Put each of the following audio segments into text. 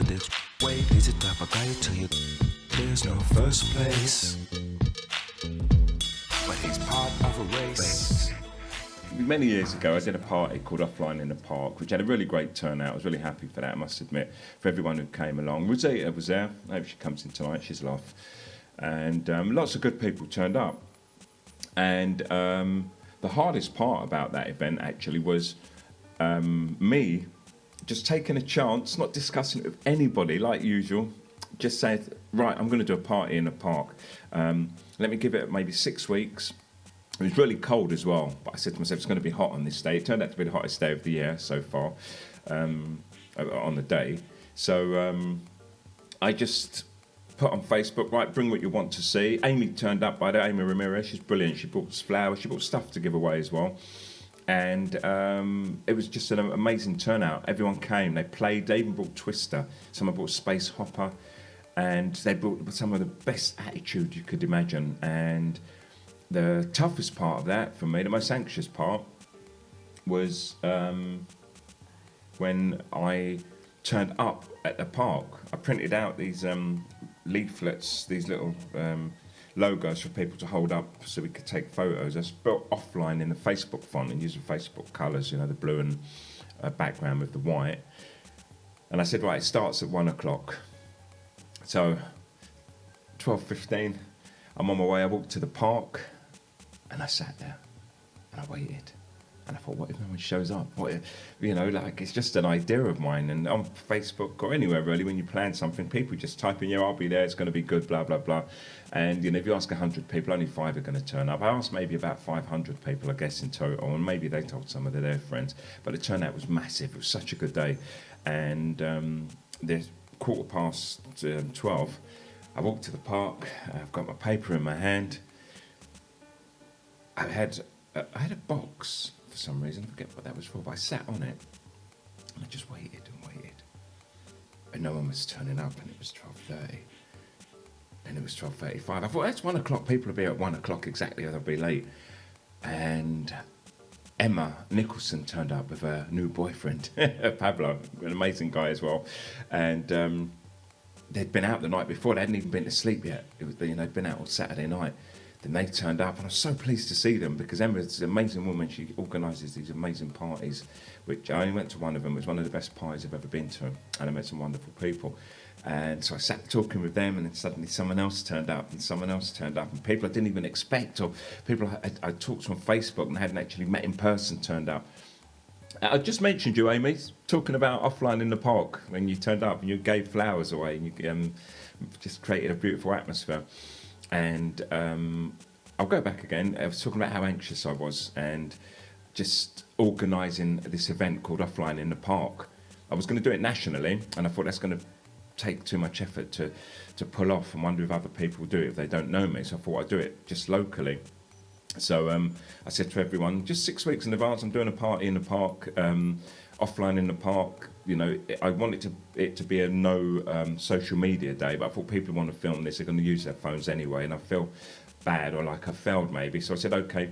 this way, is it type of guy to you? There's no first place, but he's part of a race. Many years ago, I did a party called Offline in the Park, which had a really great turnout. I was really happy for that, I must admit, for everyone who came along. Rosita was there. I hope she comes in tonight. She's a laugh. And lots of good people turned up. And the hardest part about that event, actually, was me just taking a chance, not discussing it with anybody like usual, just said, right, I'm going to do a party in the park. Let me give it maybe 6 weeks. It was really cold as well, but I said to myself, it's going to be hot on this day. It turned out to be the hottest day of the year so far, on the day. So I just put on Facebook, right, bring what you want to see. Amy turned up by there, Amy Ramirez, she's brilliant. She brought flowers, she brought stuff to give away as well. And it was just an amazing turnout. Everyone came, they played, they even brought Twister. Someone brought Space Hopper, and they brought some of the best attitude you could imagine. And the toughest part of that, for me, the most anxious part, was when I turned up at the park. I printed out these leaflets, these little logos for people to hold up so we could take photos. I spelled offline in the Facebook font and using Facebook colours, you know, the blue and background with the white. And I said, right, it starts at 1 o'clock. So 12:15, I'm on my way. I walked to the park and I sat there and I waited. And I thought, what if no one shows up? What if, you know, like, it's just an idea of mine. And on Facebook or anywhere really, when you plan something, people just type in, yeah, I'll be there, it's going to be good, blah, blah, blah. And, you know, if you ask 100 people, only 5 are going to turn up. I asked maybe about 500 people, I guess, in total, and maybe they told some of their friends. But the turnout was massive. It was such a good day. And there's 12:15, I walked to the park. I've got my paper in my hand. I had a box for some reason. I forget what that was for, but I sat on it and I just waited and waited. And no one was turning up, and it was 12:30. And it was 12:35. I thought, that's 1 o'clock. People will be at 1 o'clock exactly, or they'll be late. And Emma Nicholson turned up with her new boyfriend, Pablo, an amazing guy as well. And they'd been out the night before. They hadn't even been to sleep yet. It was, you know, they'd been out on Saturday night. Then they turned up, and I was so pleased to see them, because Emma's an amazing woman. She organises these amazing parties, which I only went to one of them. It was one of the best parties I've ever been to, and I met some wonderful people. And so I sat talking with them, and then suddenly someone else turned up, and someone else turned up, and people I didn't even expect, or people I talked to on Facebook and hadn't actually met in person turned up. I just mentioned you, Amy, talking about offline in the park, when you turned up and you gave flowers away, and you just created a beautiful atmosphere. And I'll go back again. I was talking about how anxious I was, and just organising this event called Offline in the Park. I was going to do it nationally, and I thought that's going to take too much effort to pull off, and wonder if other people will do it if they don't know me. So I thought I'd do it just locally. So I said to everyone, just 6 weeks in advance, I'm doing a party in the park, offline in the park. You know, I wanted it to be a no social media day, but I thought people want to film this, they're going to use their phones anyway, and I feel bad, or like I failed maybe. So I said, okay,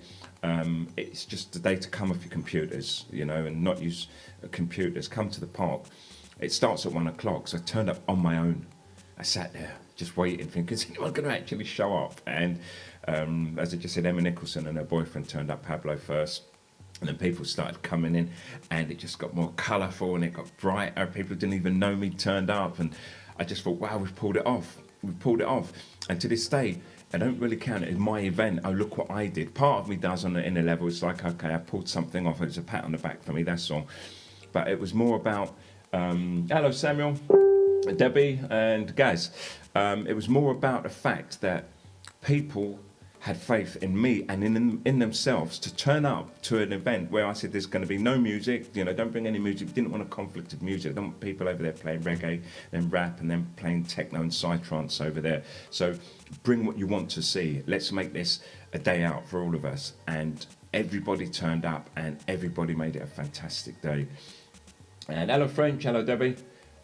it's just a day to come off your computers, you know, and not use computers. Come to the park. It starts at 1 o'clock, so I turned up on my own. I sat there just waiting, thinking, is anyone going to actually show up? And as I just said, Emma Nicholson and her boyfriend turned up, Pablo first. And then people started coming in, and it just got more colourful, and it got brighter. People who didn't even know me turned up, and I just thought, wow, we've pulled it off. We've pulled it off. And to this day, I don't really count it as my event. Oh, look what I did. Part of me does on the inner level. It's like, okay, I pulled something off. It's a pat on the back for me, that's all. But it was more about, hello, Samuel, Debbie, and Gaz. It was more about the fact that people had faith in me and in themselves to turn up to an event where I said there's going to be no music, you know, don't bring any music. Didn't want a conflict of music. I don't want people over there playing reggae, then rap, and then playing techno and psytrance over there. So bring what you want to see. Let's make this a day out for all of us. And everybody turned up, and everybody made it a fantastic day. And hello, French. Hello, Debbie.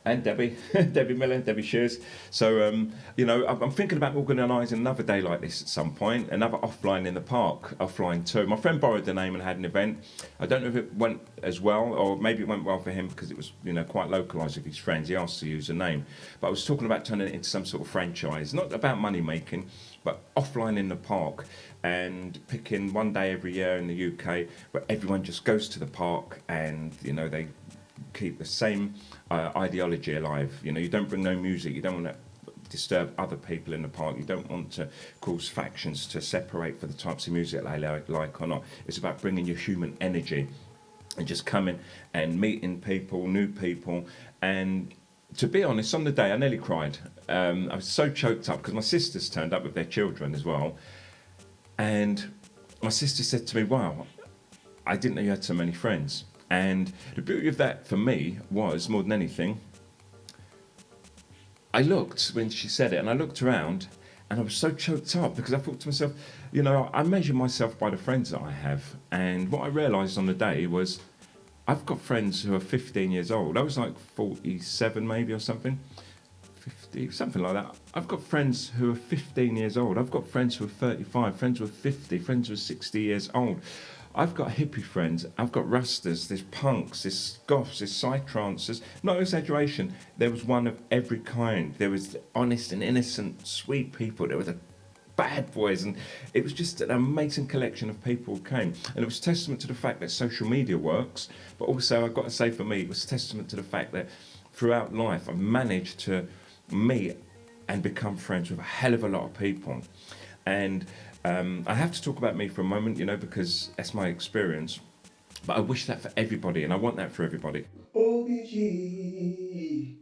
And Debbie, Debbie Miller, Debbie Shears. So, you know, I'm thinking about organising another day like this at some point, another offline in the park, offline too. My friend borrowed the name and had an event. I don't know if it went as well, or maybe it went well for him because it was, you know, quite localised with his friends. He asked to use a name. But I was talking about turning it into some sort of franchise, not about money making, but offline in the park, and picking one day every year in the UK where everyone just goes to the park and, you know, they keep the same ideology alive. You know, you don't bring no music, you don't want to disturb other people in the park, you don't want to cause factions to separate for the types of music they like or not. It's about bringing your human energy and just coming and meeting people, new people. And to be honest, on the day I nearly cried. I was so choked up because my sisters turned up with their children as well, and my sister said to me, wow, I didn't know you had so many friends. And the beauty of that for me was, more than anything, I looked when she said it, and I looked around, and I was so choked up because I thought to myself, you know, I measure myself by the friends that I have. And what I realised on the day was I've got friends who are 15 years old. I was like 47 maybe or something. 50, something like that. I've got friends who are 15 years old. I've got friends who are 35, friends who are 50, friends who are 60 years old. I've got hippie friends, I've got rastas, there's punks, there's goths, there's psytrancers. No exaggeration, there was one of every kind. There was honest and innocent, sweet people. There were the bad boys, and it was just an amazing collection of people who came. And it was testament to the fact that social media works, but also, I've got to say for me, it was testament to the fact that throughout life I've managed to meet and become friends with a hell of a lot of people. And I have to talk about me for a moment, you know, because that's my experience. But I wish that for everybody, and I want that for everybody. OBG.